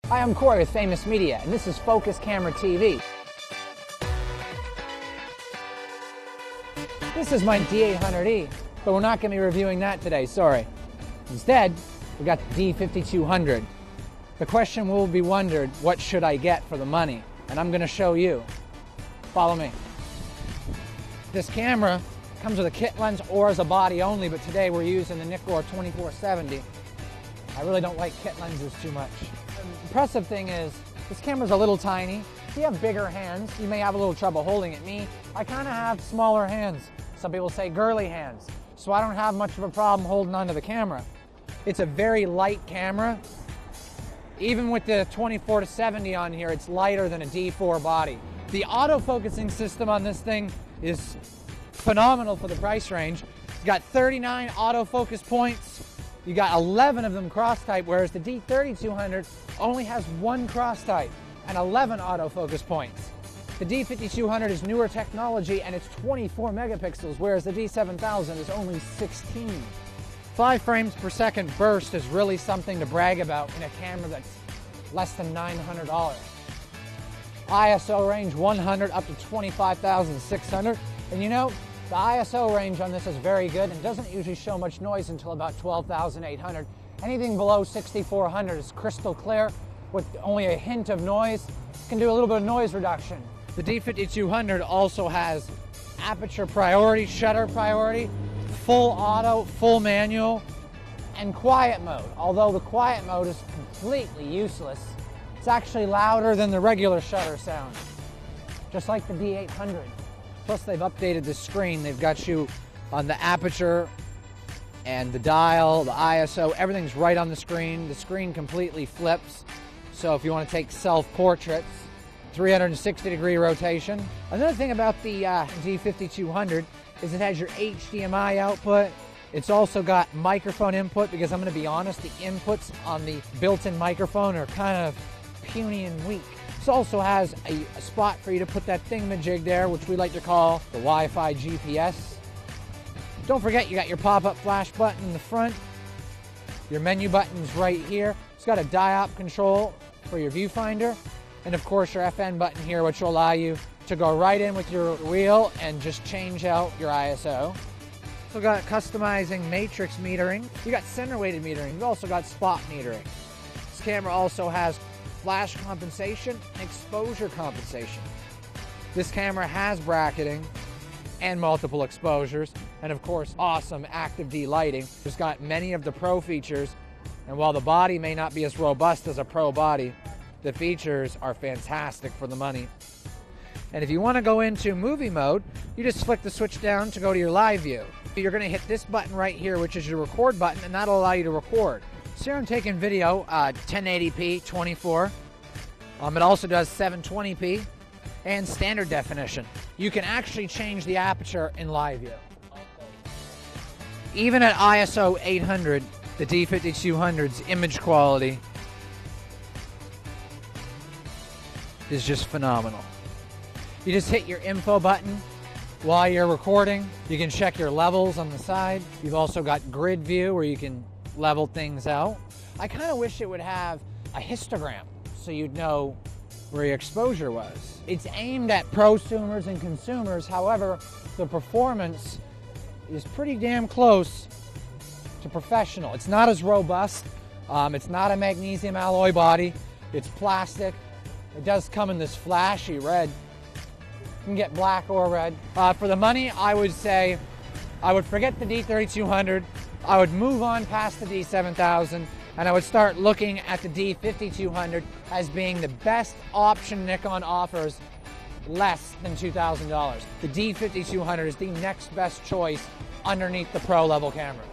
Hi, I'm Corey with Famous Media, and this is Focus Camera TV. This is my D800E, but we're not going to be reviewing that today, sorry. Instead, we got the D5200. The question will be wondered, what should I get for the money? And I'm going to show you. Follow me. This camera comes with a kit lens or as a body only, but today we're using the NIKKOR 24.1. I really don't like kit lenses too much. The impressive thing is, this camera's a little tiny. If you have bigger hands, you may have a little trouble holding it. Me, I kind of have smaller hands. Some people say girly hands, so I don't have much of a problem holding onto the camera. It's a very light camera. Even with the 24-70 on here, it's lighter than a D4 body. The autofocusing system on this thing is phenomenal for the price range. It's got 39 autofocus points. You got 11 of them cross-type, whereas the D3200 only has one cross-type and 11 autofocus points. The D5200 is newer technology and it's 24 megapixels, whereas the D7000 is only 16. 5 frames per second burst is really something to brag about in a camera that's less than $900. ISO range 100 up to 25,600. And you know, the ISO range on this is very good and doesn't usually show much noise until about 12,800. Anything below 6,400 is crystal clear with only a hint of noise. It can do a little bit of noise reduction. The D5200 also has aperture priority, shutter priority, full auto, full manual, and quiet mode. Although the quiet mode is completely useless. It's actually louder than the regular shutter sound, just like the D800. Plus they've updated the screen. They've got you on the aperture and the dial, the ISO, everything's right on the screen. The screen completely flips. So if you want to take self-portraits, 360-degree rotation. Another thing about the D5200 is it has your HDMI output. It's also got microphone input because I'm going to be honest, the inputs on the built-in microphone are kind of puny and weak. This also has a spot for you to put that thingamajig there, which we like to call the Wi-Fi GPS. Don't forget you got your pop-up flash button in the front. Your menu button's right here. It's got a diop control for your viewfinder. And of course your FN button here, which will allow you to go right in with your wheel and just change out your ISO. Also got customizing matrix metering. You got center weighted metering. You've also got spot metering. This camera also has flash compensation and exposure compensation. This camera has bracketing and multiple exposures, and of course awesome active D lighting. It's got many of the pro features, and while the body may not be as robust as a pro body, the features are fantastic for the money. And if you want to go into movie mode, you just flick the switch down to go to your live view. You're going to hit this button right here, which is your record button, and that'll allow you to record. So here I'm taking video, 1080p 24. It also does 720p and standard definition. You can actually change the aperture in live view. Even at ISO 800, the D5200's image quality is just phenomenal. You just hit your info button while you're recording. You can check your levels on the side. You've also got grid view where you can level things out. I kind of wish it would have a histogram so you'd know where your exposure was. It's aimed at prosumers and consumers. However, the performance is pretty damn close to professional. It's not as robust. It's not a magnesium alloy body. It's plastic. It does come in this flashy red. You can get black or red. For the money, I would say I would forget the D3200. I would move on past the D7000, and I would start looking at the D5200 as being the best option Nikon offers less than $2,000. The D5200 is the next best choice underneath the pro level camera.